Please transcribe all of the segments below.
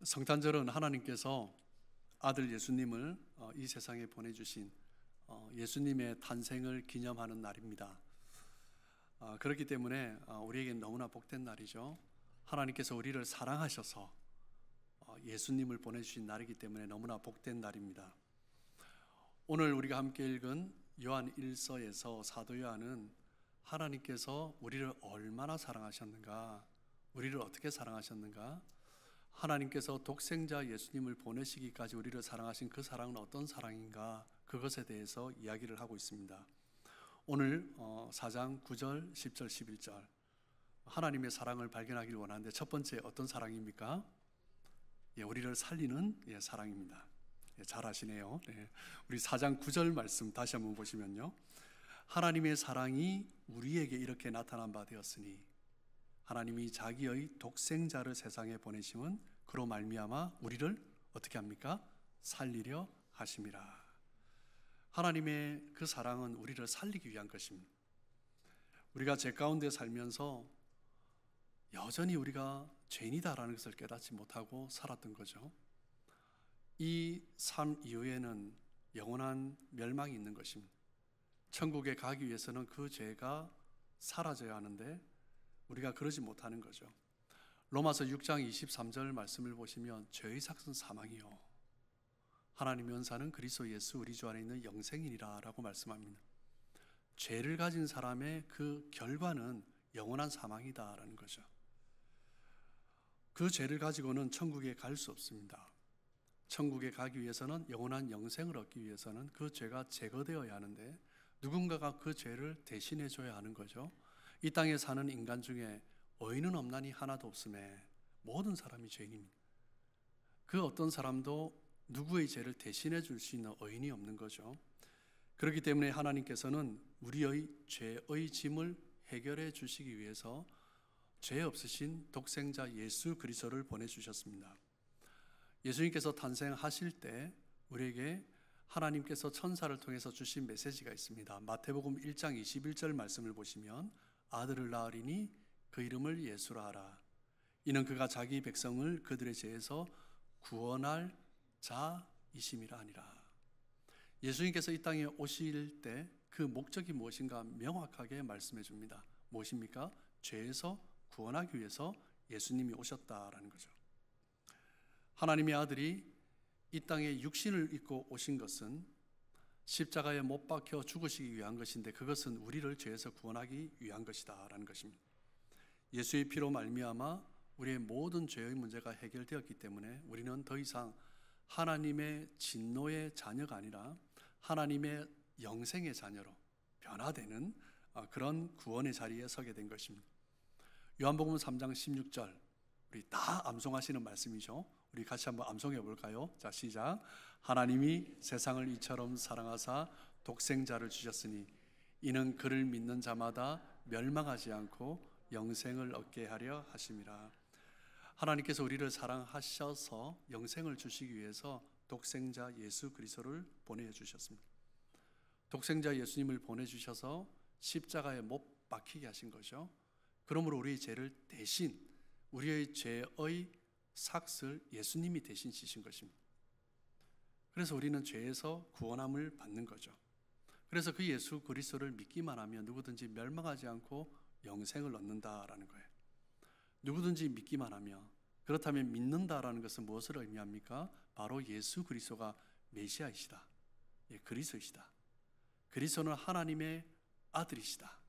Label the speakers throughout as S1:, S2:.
S1: 성탄절은 하나님께서 아들 예수님을 이 세상에 보내주신 예수님의 탄생을 기념하는 날입니다. 그렇기 때문에 우리에게 너무나 복된 날이죠. 하나님께서 우리를 사랑하셔서 예수님을 보내주신 날이기 때문에 너무나 복된 날입니다. 오늘 우리가 함께 읽은 요한 1서에서 사도 요한은 하나님께서 우리를 얼마나 사랑하셨는가, 우리를 어떻게 사랑하셨는가, 하나님께서 독생자 예수님을 보내시기까지 우리를 사랑하신 그 사랑은 어떤 사랑인가, 그것에 대해서 이야기를 하고 있습니다. 오늘 4장 9절, 10절, 11절 하나님의 사랑을 발견하기를 원하는데, 첫 번째 어떤 사랑입니까? 우리를 살리는 사랑입니다. 잘 아시네요. 우리 4장 9절 말씀 다시 한번 보시면요, 하나님의 사랑이 우리에게 이렇게 나타난 바 되었으니 하나님이 자기의 독생자를 세상에 보내심은 그로 말미암아 우리를 어떻게 합니까? 살리려 하심이라. 하나님의 그 사랑은 우리를 살리기 위한 것입니다. 우리가 죄 가운데 살면서 여전히 우리가 죄인이다라는 것을 깨닫지 못하고 살았던 거죠. 이 삶 이후에는 영원한 멸망이 있는 것입니다. 천국에 가기 위해서는 그 죄가 사라져야 하는데 우리가 그러지 못하는 거죠. 로마서 6장 23절 말씀을 보시면 죄의 삭은 사망이요 하나님의 은사는 그리스도 예수 우리 주 안에 있는 영생이니라 라고 말씀합니다. 죄를 가진 사람의 그 결과는 영원한 사망이다 라는 거죠. 그 죄를 가지고는 천국에 갈 수 없습니다. 천국에 가기 위해서는, 영원한 영생을 얻기 위해서는 그 죄가 제거되어야 하는데 누군가가 그 죄를 대신해 줘야 하는 거죠. 이 땅에 사는 인간 중에 의인은 없나니 하나도 없음에 모든 사람이 죄인입니다. 그 어떤 사람도 누구의 죄를 대신해 줄 수 있는 의인이 없는 거죠. 그렇기 때문에 하나님께서는 우리의 죄의 짐을 해결해 주시기 위해서 죄 없으신 독생자 예수 그리스도를 보내주셨습니다. 예수님께서 탄생하실 때 우리에게 하나님께서 천사를 통해서 주신 메시지가 있습니다. 마태복음 1장 21절 말씀을 보시면 아들을 낳으리니 그 이름을 예수라 하라. 이는 그가 자기 백성을 그들의 죄에서 구원할 자이심이라 하니라. 예수님께서 이 땅에 오실 때 그 목적이 무엇인가 명확하게 말씀해 줍니다. 무엇입니까? 죄에서 구원하기 위해서 예수님이 오셨다라는 거죠. 하나님의 아들이 이 땅에 육신을 입고 오신 것은 십자가에 못 박혀 죽으시기 위한 것인데, 그것은 우리를 죄에서 구원하기 위한 것이다 라는 것입니다. 예수의 피로 말미암아 우리의 모든 죄의 문제가 해결되었기 때문에 우리는 더 이상 하나님의 진노의 자녀가 아니라 하나님의 영생의 자녀로 변화되는 그런 구원의 자리에 서게 된 것입니다. 요한복음 3장 16절 우리 다 암송하시는 말씀이죠. 우리 같이 한번 암송해 볼까요? 자, 시작. 하나님이 세상을 이처럼 사랑하사 독생자를 주셨으니 이는 그를 믿는 자마다 멸망하지 않고 영생을 얻게 하려 하심이라. 하나님께서 우리를 사랑하셔서 영생을 주시기 위해서 독생자 예수 그리스도를 보내주셨습니다. 독생자 예수님을 보내주셔서 십자가에 못 박히게 하신 거죠. 그러므로 우리의 죄를 대신, 우리의 죄의 삭을 예수님이 대신 지신 것입니다. 그래서 우리는 죄에서 구원함을 받는 거죠. 그래서 그 예수 그리스도를 믿기만 하면 누구든지 멸망하지 않고 영생을 얻는다라는 거예요. 누구든지 믿기만 하면. 그렇다면 믿는다라는 것은 무엇을 의미합니까? 바로 예수 그리스도가 메시아이시다, 그리스도이시다. 그리스도는 하나님의 아들이시다.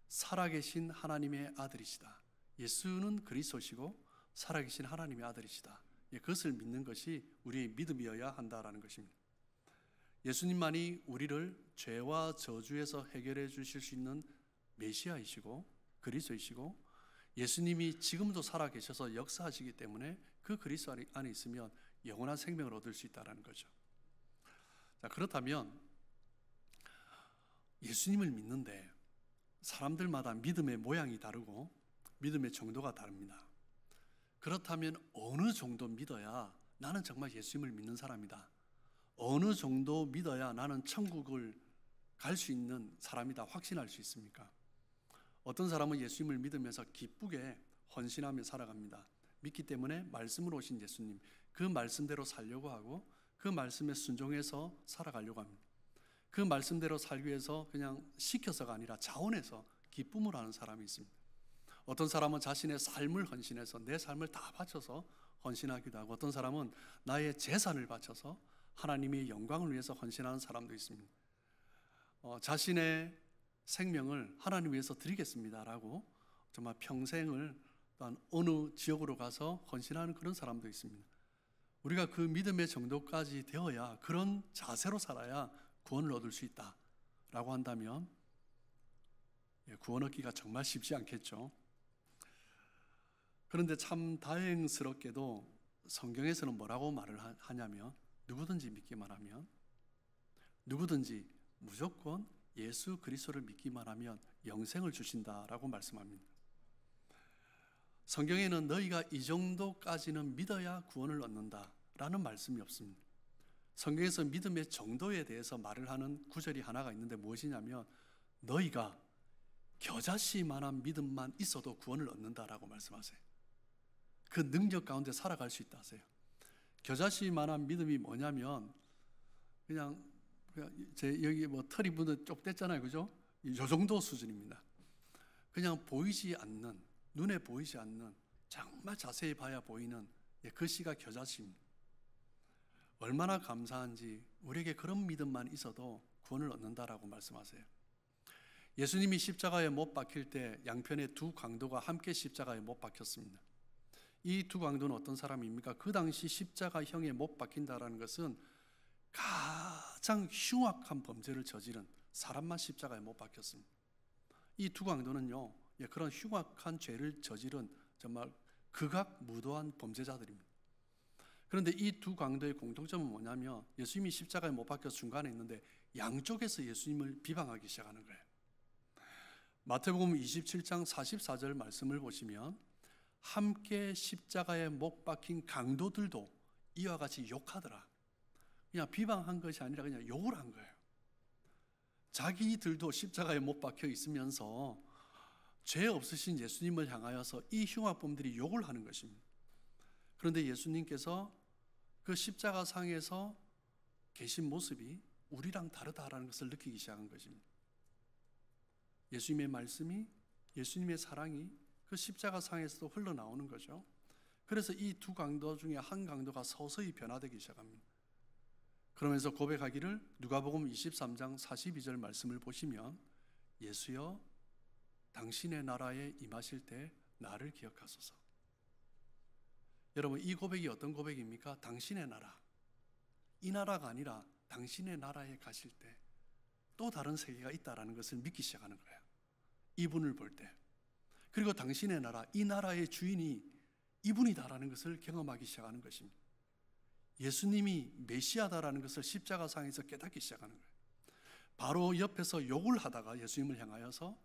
S1: 살아계신 하나님의 아들이시다. 예수는 그리스도시고 살아계신 하나님의 아들이시다. 그것을 믿는 것이 우리의 믿음이어야 한다라는 것입니다. 예수님만이 우리를 죄와 저주에서 해결해 주실 수 있는 메시아이시고 그리스도이시고, 예수님이 지금도 살아계셔서 역사하시기 때문에 그 그리스도 안에 있으면 영원한 생명을 얻을 수 있다는 거죠. 자, 그렇다면 예수님을 믿는데 사람들마다 믿음의 모양이 다르고 믿음의 정도가 다릅니다. 그렇다면 어느 정도 믿어야 나는 정말 예수님을 믿는 사람이다, 어느 정도 믿어야 나는 천국을 갈 수 있는 사람이다 확신할 수 있습니까? 어떤 사람은 예수님을 믿으면서 기쁘게 헌신하며 살아갑니다. 믿기 때문에 말씀으로 오신 예수님, 그 말씀대로 살려고 하고 그 말씀에 순종해서 살아가려고 합니다. 그 말씀대로 살기 위해서 그냥 시켜서가 아니라 자원해서 기쁨을 하는 사람이 있습니다. 어떤 사람은 자신의 삶을 헌신해서 내 삶을 다 바쳐서 헌신하기도 하고, 어떤 사람은 나의 재산을 바쳐서 하나님의 영광을 위해서 헌신하는 사람도 있습니다. 자신의 생명을 하나님 위해서 드리겠습니다라고 정말 평생을 또한 어느 지역으로 가서 헌신하는 그런 사람도 있습니다. 우리가 그 믿음의 정도까지 되어야, 그런 자세로 살아야 구원을 얻을 수 있다라고 한다면 구원 얻기가 정말 쉽지 않겠죠. 그런데 참 다행스럽게도 성경에서는 뭐라고 말을 하냐면, 누구든지 믿기만 하면, 누구든지 무조건 예수 그리스도를 믿기만 하면 영생을 주신다라고 말씀합니다. 성경에는 너희가 이 정도까지는 믿어야 구원을 얻는다라는 말씀이 없습니다. 성경에서 믿음의 정도에 대해서 말을 하는 구절이 하나가 있는데 무엇이냐면, 너희가 겨자씨만한 믿음만 있어도 구원을 얻는다라고 말씀하세요. 그 능력 가운데 살아갈 수 있다 하세요. 겨자씨만한 믿음이 뭐냐면, 그냥 제 여기 뭐 털이 묻어 쪽 뗐잖아요, 그죠? 이 정도 수준입니다. 그냥 보이지 않는, 눈에 보이지 않는, 정말 자세히 봐야 보이는 그 씨가 겨자씨입니다. 얼마나 감사한지, 우리에게 그런 믿음만 있어도 구원을 얻는다라고 말씀하세요. 예수님이 십자가에 못 박힐 때 양편의 두 강도가 함께 십자가에 못 박혔습니다. 이 두 강도는 어떤 사람입니까? 그 당시 십자가형에 못 박힌다라는 것은 가장 흉악한 범죄를 저지른 사람만 십자가에 못 박혔습니다. 이 두 강도는요, 그런 흉악한 죄를 저지른 정말 극악무도한 범죄자들입니다. 그런데 이 두 강도의 공통점은 뭐냐면, 예수님이 십자가에 못 박혀서 중간에 있는데 양쪽에서 예수님을 비방하기 시작하는 거예요. 마태복음 27장 44절 말씀을 보시면, 함께 십자가에 못 박힌 강도들도 이와 같이 욕하더라. 그냥 비방한 것이 아니라 그냥 욕을 한 거예요. 자기들도 십자가에 못 박혀 있으면서 죄 없으신 예수님을 향하여서 이 흉악범들이 욕을 하는 것입니다. 그런데 예수님께서 그 십자가상에서 계신 모습이 우리랑 다르다라는 것을 느끼기 시작한 것입니다. 예수님의 말씀이, 예수님의 사랑이 그 십자가상에서도 흘러나오는 거죠. 그래서 이 두 강도 중에 한 강도가 서서히 변화되기 시작합니다. 그러면서 고백하기를, 누가복음 23장 42절 말씀을 보시면, 예수여 당신의 나라에 임하실 때 나를 기억하소서. 여러분, 이 고백이 어떤 고백입니까? 당신의 나라, 이 나라가 아니라 당신의 나라에 가실 때 또 다른 세계가 있다라는 것을 믿기 시작하는 거예요. 이분을 볼 때. 그리고 당신의 나라, 이 나라의 주인이 이분이다라는 것을 경험하기 시작하는 것입니다. 예수님이 메시아다라는 것을 십자가상에서 깨닫기 시작하는 거예요. 바로 옆에서 욕을 하다가 예수님을 향하여서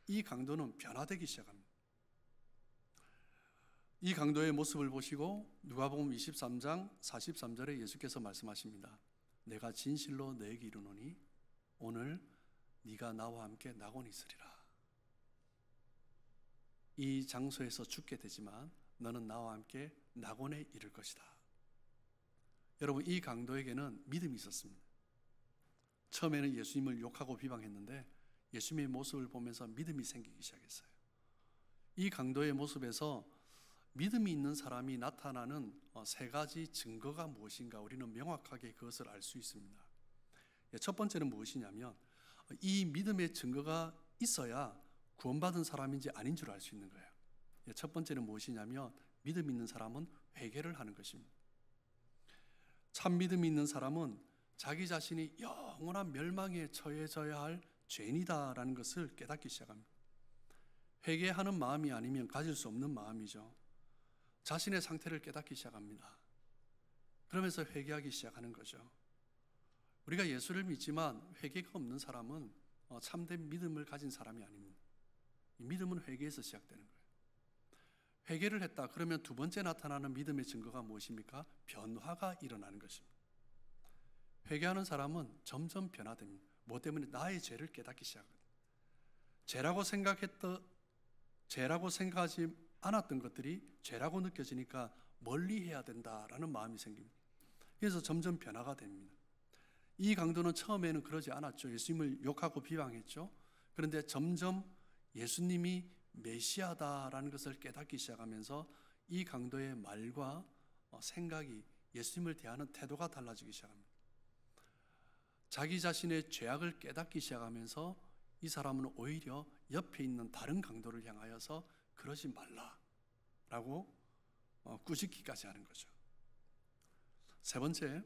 S1: 이 강도는 변화되기 시작합니다. 이 강도의 모습을 보시고 누가복음 23장 43절에 예수께서 말씀하십니다. 내가 진실로 너에게 이르노니 오늘 네가 나와 함께 낙원에 있으리라. 이 장소에서 죽게 되지만 너는 나와 함께 낙원에 이를 것이다. 여러분, 이 강도에게는 믿음이 있었습니다. 처음에는 예수님을 욕하고 비방했는데 예수님의 모습을 보면서 믿음이 생기기 시작했어요. 이 강도의 모습에서 믿음이 있는 사람이 나타나는 세 가지 증거가 무엇인가 우리는 명확하게 그것을 알 수 있습니다. 첫 번째는 무엇이냐면, 이 믿음의 증거가 있어야 구원받은 사람인지 아닌 줄 알 수 있는 거예요. 첫 번째는 무엇이냐면, 믿음 있는 사람은 회개를 하는 것입니다. 참 믿음이 있는 사람은 자기 자신이 영원한 멸망에 처해져야 할 죄인이다라는 것을 깨닫기 시작합니다. 회개하는 마음이 아니면 가질 수 없는 마음이죠. 자신의 상태를 깨닫기 시작합니다. 그러면서 회개하기 시작하는 거죠. 우리가 예수를 믿지만 회개가 없는 사람은 참된 믿음을 가진 사람이 아닙니다. 이 믿음은 회개에서 시작되는 거예요. 회개를 했다 그러면 두 번째 나타나는 믿음의 증거가 무엇입니까? 변화가 일어나는 것입니다. 회개하는 사람은 점점 변화됩니다. 뭐 때문에? 나의 죄를 깨닫기 시작합니다. 죄라고 생각하지 않았던 것들이 죄라고 느껴지니까 멀리 해야 된다라는 마음이 생깁니다. 그래서 점점 변화가 됩니다. 이 강도는 처음에는 그러지 않았죠. 예수님을 욕하고 비방했죠. 그런데 점점 예수님이 메시아다라는 것을 깨닫기 시작하면서 이 강도의 말과 생각이, 예수님을 대하는 태도가 달라지기 시작합니다. 자기 자신의 죄악을 깨닫기 시작하면서 이 사람은 오히려 옆에 있는 다른 강도를 향하여서 그러지 말라라고 꾸짖기까지 하는 거죠. 세 번째,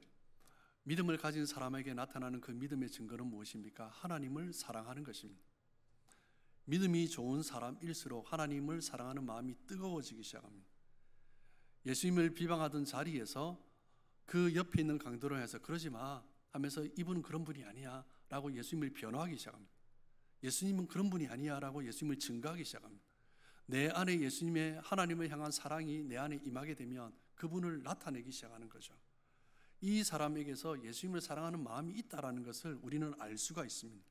S1: 믿음을 가진 사람에게 나타나는 그 믿음의 증거는 무엇입니까? 하나님을 사랑하는 것입니다. 믿음이 좋은 사람일수록 하나님을 사랑하는 마음이 뜨거워지기 시작합니다. 예수님을 비방하던 자리에서 그 옆에 있는 강도를 해서 그러지 마 하면서 이분은 그런 분이 아니야 라고 예수님을 변호하기 시작합니다. 예수님은 그런 분이 아니야 라고 예수님을 증거하기 시작합니다. 내 안에 예수님의 하나님을 향한 사랑이 내 안에 임하게 되면 그분을 나타내기 시작하는 거죠. 이 사람에게서 예수님을 사랑하는 마음이 있다라는 것을 우리는 알 수가 있습니다.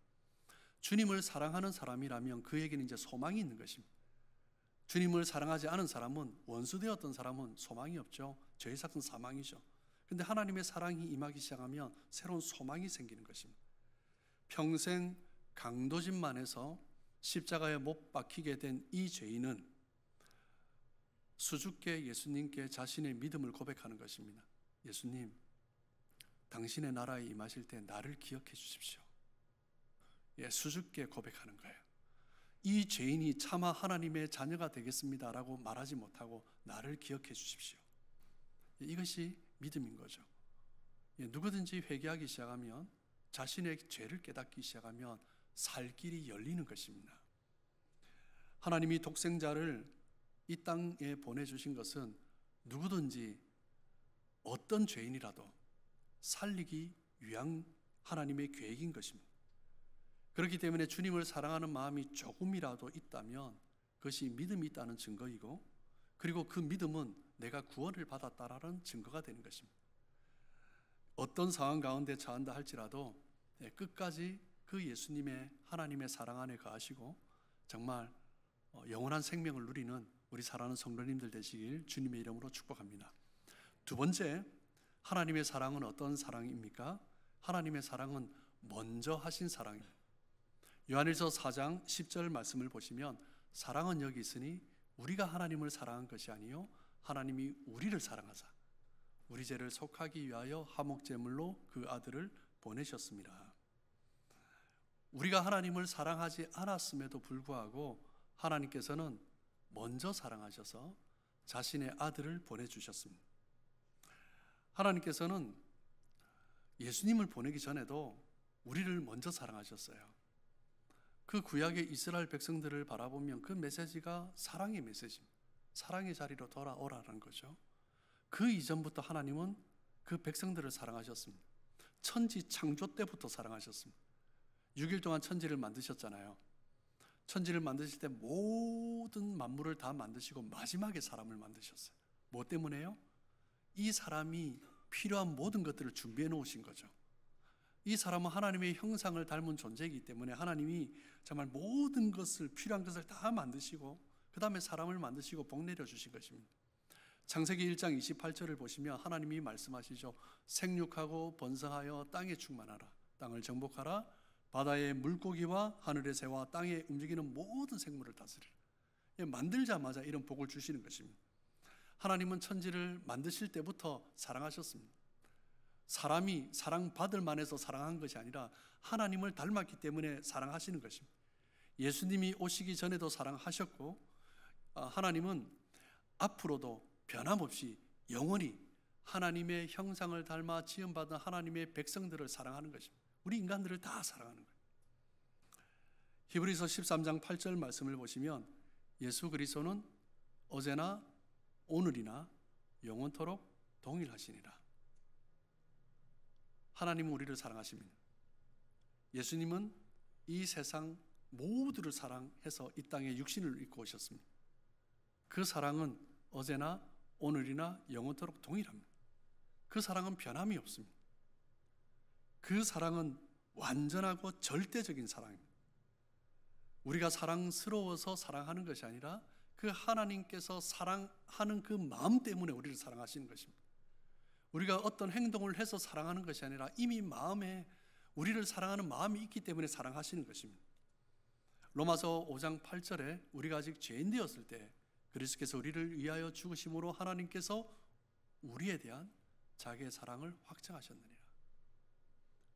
S1: 주님을 사랑하는 사람이라면 그에게는 이제 소망이 있는 것입니다. 주님을 사랑하지 않은 사람은, 원수되었던 사람은 소망이 없죠. 죄의 삭은 사망이죠. 그런데 하나님의 사랑이 임하기 시작하면 새로운 소망이 생기는 것입니다. 평생 강도짓만 해서 십자가에 못 박히게 된 이 죄인은 수줍게 예수님께 자신의 믿음을 고백하는 것입니다. 예수님, 당신의 나라에 임하실 때 나를 기억해 주십시오. 수줍게 고백하는 거예요. 이 죄인이 차마 하나님의 자녀가 되겠습니다라고 말하지 못하고 나를 기억해 주십시오. 이것이 믿음인 거죠. 누구든지 회개하기 시작하면, 자신의 죄를 깨닫기 시작하면 살 길이 열리는 것입니다. 하나님이 독생자를 이 땅에 보내주신 것은 누구든지 어떤 죄인이라도 살리기 위한 하나님의 계획인 것입니다. 그렇기 때문에 주님을 사랑하는 마음이 조금이라도 있다면 그것이 믿음이 있다는 증거이고, 그리고 그 믿음은 내가 구원을 받았다라는 증거가 되는 것입니다. 어떤 상황 가운데 처한다 할지라도 끝까지 그 예수님의 하나님의 사랑 안에 거하시고 정말 영원한 생명을 누리는 우리 사랑하는 성도님들 되시길 주님의 이름으로 축복합니다. 두 번째, 하나님의 사랑은 어떤 사랑입니까? 하나님의 사랑은 먼저 하신 사랑입니다. 요한일서 4장 10절 말씀을 보시면, 사랑은 여기 있으니 우리가 하나님을 사랑한 것이 아니요 하나님이 우리를 사랑하사 우리 죄를 속하기 위하여 화목제물로 그 아들을 보내셨습니다. 우리가 하나님을 사랑하지 않았음에도 불구하고 하나님께서는 먼저 사랑하셔서 자신의 아들을 보내주셨습니다. 하나님께서는 예수님을 보내기 전에도 우리를 먼저 사랑하셨어요. 그 구약의 이스라엘 백성들을 바라보면 그 메시지가 사랑의 메시지입니다. 사랑의 자리로 돌아오라는 거죠. 그 이전부터 하나님은 그 백성들을 사랑하셨습니다. 천지 창조 때부터 사랑하셨습니다. 6일 동안 천지를 만드셨잖아요. 천지를 만드실 때 모든 만물을 다 만드시고 마지막에 사람을 만드셨어요. 뭐 때문에요? 이 사람이 필요한 모든 것들을 준비해 놓으신 거죠. 이 사람은 하나님의 형상을 닮은 존재이기 때문에 하나님이 정말 모든 것을, 필요한 것을 다 만드시고 그 다음에 사람을 만드시고 복 내려주신 것입니다. 창세기 1장 28절을 보시면 하나님이 말씀하시죠. 생육하고 번성하여 땅에 충만하라. 땅을 정복하라. 바다의 물고기와 하늘의 새와 땅에 움직이는 모든 생물을 다스리라. 만들자마자 이런 복을 주시는 것입니다. 하나님은 천지를 만드실 때부터 사랑하셨습니다. 사람이 사랑받을 만해서 사랑한 것이 아니라 하나님을 닮았기 때문에 사랑하시는 것입니다. 예수님이 오시기 전에도 사랑하셨고, 하나님은 앞으로도 변함없이 영원히 하나님의 형상을 닮아 지음받은 하나님의 백성들을 사랑하는 것입니다. 우리 인간들을 다 사랑하는 거예요. 히브리서 13장 8절 말씀을 보시면, 예수 그리스도는 어제나 오늘이나 영원토록 동일하시니라. 하나님은 우리를 사랑하십니다. 예수님은 이 세상 모두를 사랑해서 이 땅에 육신을 입고 오셨습니다. 그 사랑은 어제나 오늘이나 영원토록 동일합니다. 그 사랑은 변함이 없습니다. 그 사랑은 완전하고 절대적인 사랑입니다. 우리가 사랑스러워서 사랑하는 것이 아니라 그 하나님께서 사랑하는 그 마음 때문에 우리를 사랑하시는 것입니다. 우리가 어떤 행동을 해서 사랑하는 것이 아니라 이미 마음에 우리를 사랑하는 마음이 있기 때문에 사랑하시는 것입니다. 로마서 5장 8절에 우리가 아직 죄인 되었을 때 그리스도께서 우리를 위하여 죽으심으로 하나님께서 우리에 대한 자기의 사랑을 확증하셨느니라.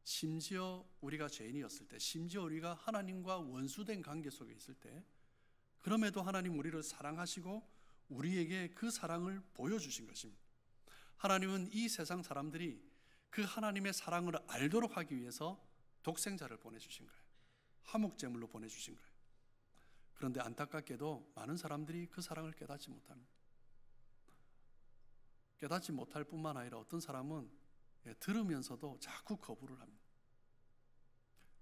S1: 심지어 우리가 죄인이었을 때, 심지어 우리가 하나님과 원수된 관계 속에 있을 때, 그럼에도 하나님 우리를 사랑하시고 우리에게 그 사랑을 보여주신 것입니다. 하나님은 이 세상 사람들이 그 하나님의 사랑을 알도록 하기 위해서 독생자를 보내주신 거예요. 화목제물로 보내주신 거예요. 그런데 안타깝게도 많은 사람들이 그 사랑을 깨닫지 못합니다. 깨닫지 못할 뿐만 아니라 어떤 사람은 들으면서도 자꾸 거부를 합니다.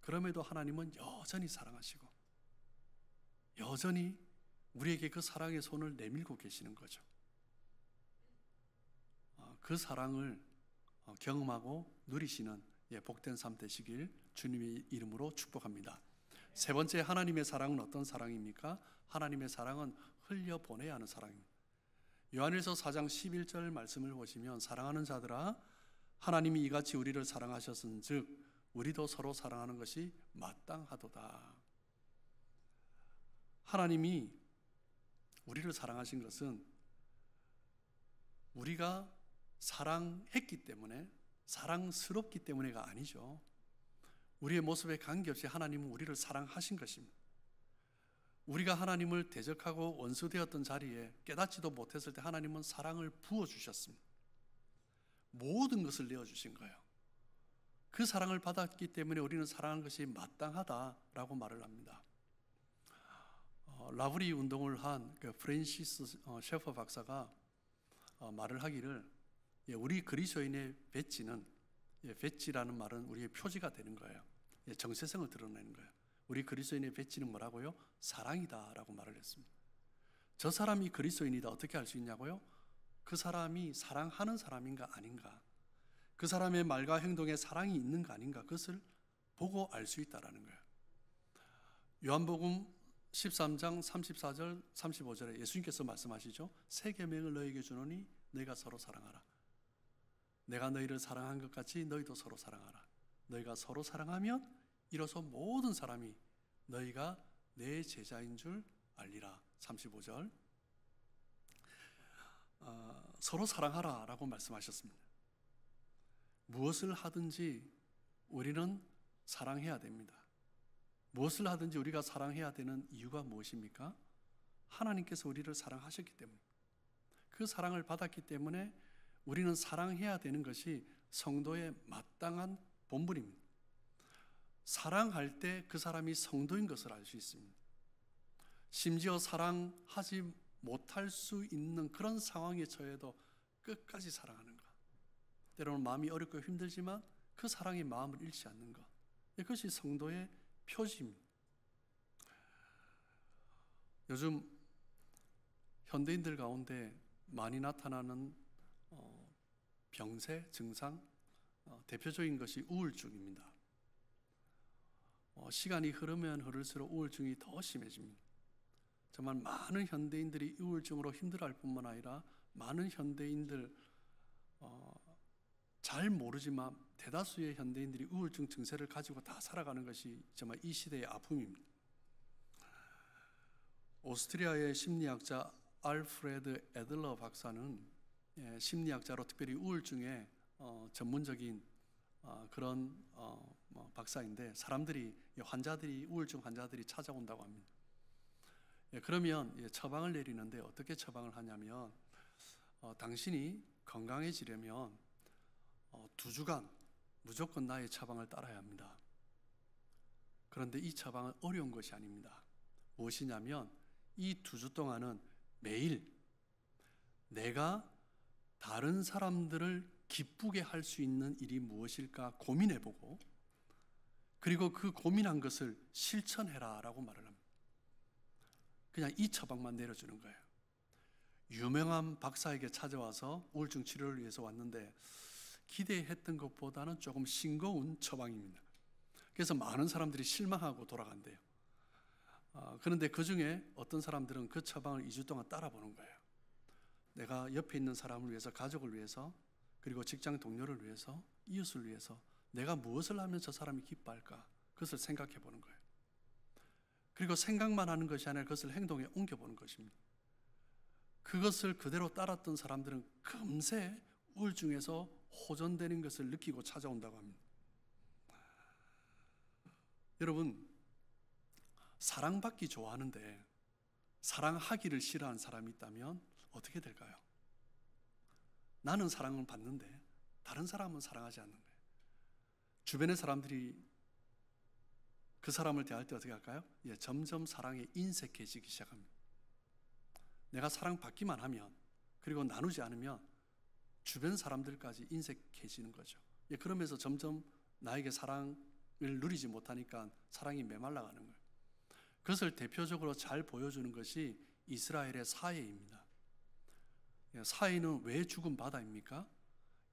S1: 그럼에도 하나님은 여전히 사랑하시고 여전히 우리에게 그 사랑의 손을 내밀고 계시는 거죠. 그 사랑을 경험하고 누리시는 복된 삶 되시길 주님의 이름으로 축복합니다. 세 번째, 하나님의 사랑은 어떤 사랑입니까? 하나님의 사랑은 흘려보내야 하는 사랑입니다. 요한일서 4장 11절 말씀을 보시면 사랑하는 자들아 하나님이 이같이 우리를 사랑하셨은즉 우리도 서로 사랑하는 것이 마땅하도다. 하나님이 우리를 사랑하신 것은 우리가 사랑했기 때문에, 사랑스럽기 때문에가 아니죠. 우리의 모습에 관계없이 하나님은 우리를 사랑하신 것입니다. 우리가 하나님을 대적하고 원수되었던 자리에 깨닫지도 못했을 때 하나님은 사랑을 부어주셨습니다. 모든 것을 내어주신 거예요. 그 사랑을 받았기 때문에 우리는 사랑하는 것이 마땅하다라고 말을 합니다. 라브리 운동을 한 프랜시스 셰퍼 박사가 말을 하기를, 우리 그리스도인의 배지는, 배지라는 말은 우리의 표지가 되는 거예요. 정체성을 드러내는 거예요. 우리 그리스도인의 배지는 뭐라고요? 사랑이다 라고 말을 했습니다. 저 사람이 그리스도인이다 어떻게 알 수 있냐고요? 그 사람이 사랑하는 사람인가 아닌가, 그 사람의 말과 행동에 사랑이 있는가 아닌가, 그것을 보고 알 수 있다라는 거예요. 요한복음 13장 34절 35절에 예수님께서 말씀하시죠. 새 계명을 너희에게 주노니 너희가 서로 사랑하라. 내가 너희를 사랑한 것 같이 너희도 서로 사랑하라. 너희가 서로 사랑하면 이로써 모든 사람이 너희가 내 제자인 줄 알리라. 35절. 서로 사랑하라 라고 말씀하셨습니다. 무엇을 하든지 우리는 사랑해야 됩니다. 무엇을 하든지 우리가 사랑해야 되는 이유가 무엇입니까? 하나님께서 우리를 사랑하셨기 때문에, 그 사랑을 받았기 때문에 우리는 사랑해야 되는 것이 성도의 마땅한 본분입니다. 사랑할 때 그 사람이 성도인 것을 알 수 있습니다. 심지어 사랑하지 못할 수 있는 그런 상황에 처해도 끝까지 사랑하는 것, 때로는 마음이 어렵고 힘들지만 그 사랑의 마음을 잃지 않는 것, 이것이 성도의 표지입니다. 요즘 현대인들 가운데 많이 나타나는 병세, 증상, 대표적인 것이 우울증입니다. 시간이 흐르면 흐를수록 우울증이 더 심해집니다. 정말 많은 현대인들이 우울증으로 힘들어할 뿐만 아니라 많은 현대인들, 잘 모르지만 대다수의 현대인들이 우울증 증세를 가지고 다 살아가는 것이 정말 이 시대의 아픔입니다. 오스트리아의 심리학자 알프레드 애들러 박사는 심리학자로 특별히 우울증의 전문적인 그런 박사인데, 환자들이 우울증 환자들이 찾아온다고 합니다. 그러면 처방을 내리는데 어떻게 처방을 하냐면, 당신이 건강해지려면 2주간 무조건 나의 처방을 따라야 합니다. 그런데 이 처방은 어려운 것이 아닙니다. 무엇이냐면 이 2주 동안은 매일 내가 다른 사람들을 기쁘게 할 수 있는 일이 무엇일까 고민해보고, 그리고 그 고민한 것을 실천해라 라고 말을 합니다. 그냥 이 처방만 내려주는 거예요. 유명한 박사에게 찾아와서 우울증 치료를 위해서 왔는데 기대했던 것보다는 조금 싱거운 처방입니다. 그래서 많은 사람들이 실망하고 돌아간대요. 그런데 그 중에 어떤 사람들은 그 처방을 2주 동안 따라보는 거예요. 내가 옆에 있는 사람을 위해서, 가족을 위해서, 그리고 직장 동료를 위해서, 이웃을 위해서 내가 무엇을 하면 저 사람이 기뻐할까? 그것을 생각해 보는 거예요. 그리고 생각만 하는 것이 아니라 그것을 행동에 옮겨보는 것입니다. 그것을 그대로 따랐던 사람들은 금세 우울증에서 호전되는 것을 느끼고 찾아온다고 합니다. 여러분, 사랑받기 좋아하는데 사랑하기를 싫어하는 사람이 있다면 어떻게 될까요? 나는 사랑을 받는데 다른 사람은 사랑하지 않는 거예요. 주변의 사람들이 그 사람을 대할 때 어떻게 할까요? 점점 사랑에 인색해지기 시작합니다. 내가 사랑받기만 하면, 그리고 나누지 않으면 주변 사람들까지 인색해지는 거죠. 그러면서 점점 나에게 사랑을 누리지 못하니까 사랑이 메말라가는 거예요. 그것을 대표적으로 잘 보여주는 것이 이스라엘의 사해입니다. 사해는 왜 죽은 바다입니까?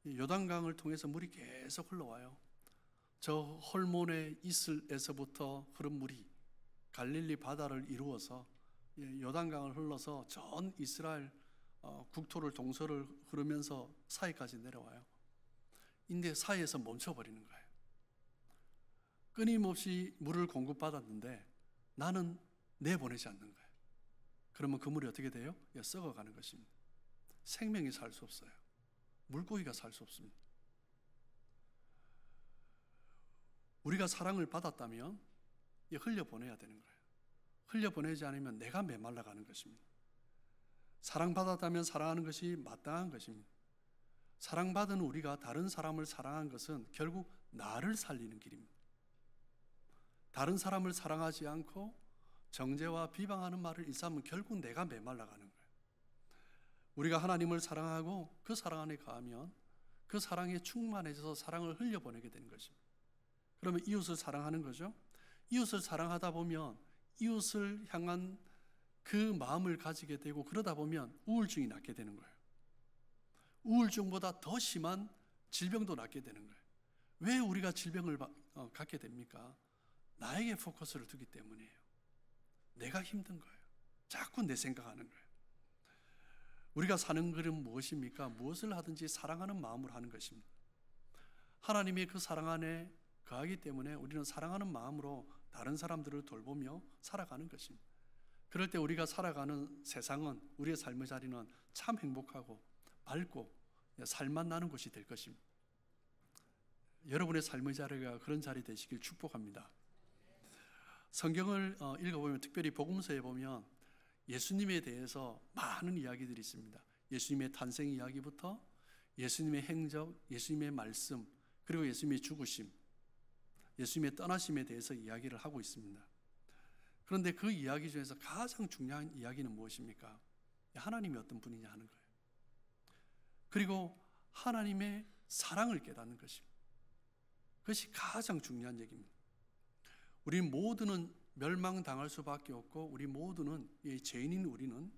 S1: 요단강을 통해서 물이 계속 흘러와요. 저 헐몬의 이슬에서부터 흐른 물이 갈릴리 바다를 이루어서 요단강을 흘러서 전 이스라엘 국토를 동서를 흐르면서 사해까지 내려와요. 근데 사해에서 멈춰버리는 거예요. 끊임없이 물을 공급받았는데 나는 내보내지 않는 거예요. 그러면 그 물이 어떻게 돼요? 썩어가는 것입니다. 생명이 살 수 없어요. 물고기가 살 수 없습니다. 우리가 사랑을 받았다면 흘려보내야 되는 거예요. 흘려보내지 않으면 내가 메말라가는 것입니다. 사랑받았다면 사랑하는 것이 마땅한 것입니다. 사랑받은 우리가 다른 사람을 사랑한 것은 결국 나를 살리는 길입니다. 다른 사람을 사랑하지 않고 정죄와 비방하는 말을 일삼으면 결국 내가 메말라가는 거예요. 우리가 하나님을 사랑하고 그 사랑 안에 가하면 그 사랑에 충만해져서 사랑을 흘려보내게 되는 것입니다. 그러면 이웃을 사랑하는 거죠. 이웃을 사랑하다 보면 이웃을 향한 그 마음을 가지게 되고, 그러다 보면 우울증이 낫게 되는 거예요. 우울증보다 더 심한 질병도 낫게 되는 거예요. 왜 우리가 질병을 갖게 됩니까? 나에게 포커스를 두기 때문이에요. 내가 힘든 거예요. 자꾸 내 생각하는 거예요. 우리가 사는 길은 무엇입니까? 무엇을 하든지 사랑하는 마음으로 하는 것입니다. 하나님의 그 사랑 안에 거하기 때문에 우리는 사랑하는 마음으로 다른 사람들을 돌보며 살아가는 것입니다. 그럴 때 우리가 살아가는 세상은, 우리의 삶의 자리는 참 행복하고 밝고 살맛 나는 곳이 될 것입니다. 여러분의 삶의 자리가 그런 자리 되시길 축복합니다. 성경을 읽어보면, 특별히 복음서에 보면 예수님에 대해서 많은 이야기들이 있습니다. 예수님의 탄생 이야기부터 예수님의 행적, 예수님의 말씀, 그리고 예수님의 죽으심, 예수님의 떠나심에 대해서 이야기를 하고 있습니다. 그런데 그 이야기 중에서 가장 중요한 이야기는 무엇입니까? 하나님이 어떤 분이냐 하는 거예요. 그리고 하나님의 사랑을 깨닫는 것입니다. 그것이 가장 중요한 얘기입니다. 우리 모두는 멸망당할 수밖에 없고, 우리 모두는, 죄인인 우리는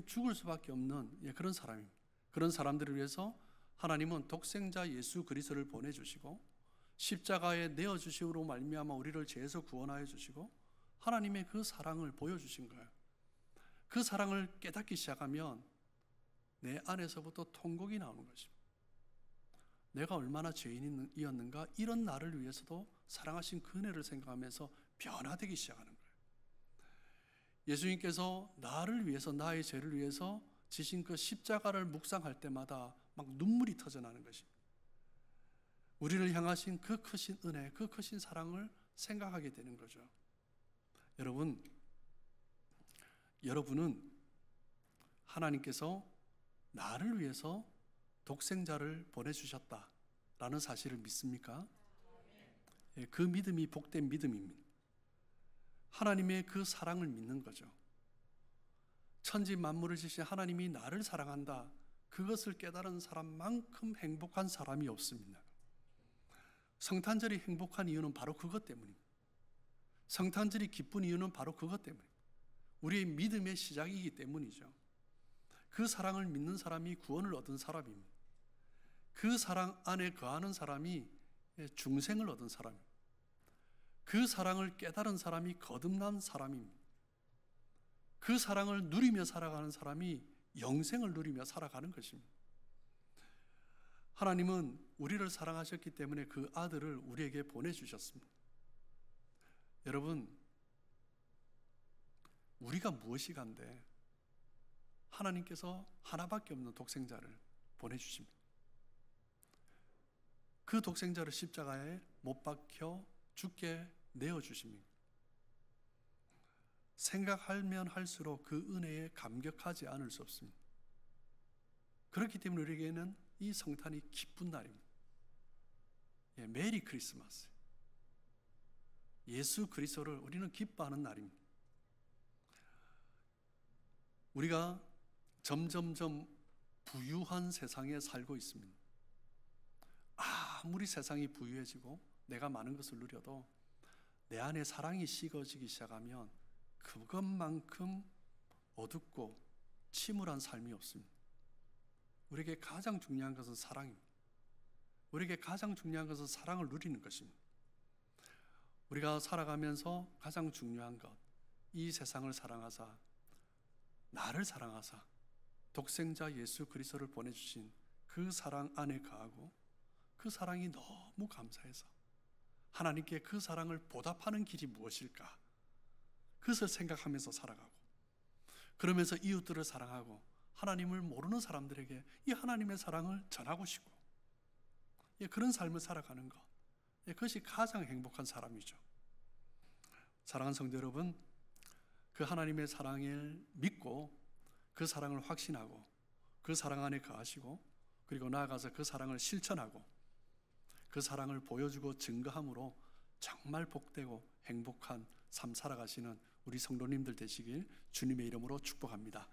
S1: 죽을 수밖에 없는 그런 사람입니다. 그런 사람들을 위해서 하나님은 독생자 예수 그리스도를 보내주시고 십자가에 내어주심으로 말미암아 우리를 죄에서 구원하여 주시고 하나님의 그 사랑을 보여주신 거예요. 그 사랑을 깨닫기 시작하면 내 안에서부터 통곡이 나오는 것입니다. 내가 얼마나 죄인이었는가, 이런 나를 위해서도 사랑하신 그 은혜를 생각하면서 변화되기 시작하는 거예요. 예수님께서 나를 위해서, 나의 죄를 위해서 지신 그 십자가를 묵상할 때마다 막 눈물이 터져나는 것입니다. 우리를 향하신 그 크신 은혜, 그 크신 사랑을 생각하게 되는 거죠. 여러분은 하나님께서 나를 위해서 독생자를 보내주셨다라는 사실을 믿습니까? 그 믿음이 복된 믿음입니다. 하나님의 그 사랑을 믿는 거죠. 천지 만물을 지신 하나님이 나를 사랑한다, 그것을 깨달은 사람만큼 행복한 사람이 없습니다. 성탄절이 행복한 이유는 바로 그것 때문입니다. 성탄절이 기쁜 이유는 바로 그것 때문입니다. 우리의 믿음의 시작이기 때문이죠. 그 사랑을 믿는 사람이 구원을 얻은 사람입니다. 그 사랑 안에 거하는 사람이 중생을 얻은 사람입니다. 그 사랑을 깨달은 사람이 거듭난 사람입니다. 그 사랑을 누리며 살아가는 사람이 영생을 누리며 살아가는 것입니다. 하나님은 우리를 사랑하셨기 때문에 그 아들을 우리에게 보내주셨습니다. 여러분, 우리가 무엇이 간데 하나님께서 하나밖에 없는 독생자를 보내주십니다. 그 독생자를 십자가에 못 박혀 죽게 내어주십니다. 생각하면 할수록 그 은혜에 감격하지 않을 수 없습니다. 그렇기 때문에 우리에게는 이 성탄이 기쁜 날입니다. 메리 크리스마스. 예수 그리스도를 우리는 기뻐하는 날입니다. 우리가 점점점 부유한 세상에 살고 있습니다. 아무리 세상이 부유해지고 내가 많은 것을 누려도 내 안에 사랑이 식어지기 시작하면 그것만큼 어둡고 침울한 삶이 없습니다. 우리에게 가장 중요한 것은 사랑입니다. 우리에게 가장 중요한 것은 사랑을 누리는 것입니다. 우리가 살아가면서 가장 중요한 것, 이 세상을 사랑하사 나를 사랑하사 독생자 예수 그리스도를 보내주신 그 사랑 안에 거하고 그 사랑이 너무 감사해서 하나님께 그 사랑을 보답하는 길이 무엇일까? 그것을 생각하면서 살아가고 그러면서 이웃들을 사랑하고 하나님을 모르는 사람들에게 이 하나님의 사랑을 전하고 싶고 그런 삶을 살아가는 것, 그것이 가장 행복한 사람이죠. 사랑하는 성도 여러분, 그 하나님의 사랑을 믿고 그 사랑을 확신하고 그 사랑 안에 거하시고 그리고 나아가서 그 사랑을 실천하고 그 사랑을 보여주고 증거함으로 정말 복되고 행복한 삶 살아가시는 우리 성도님들 되시길 주님의 이름으로 축복합니다.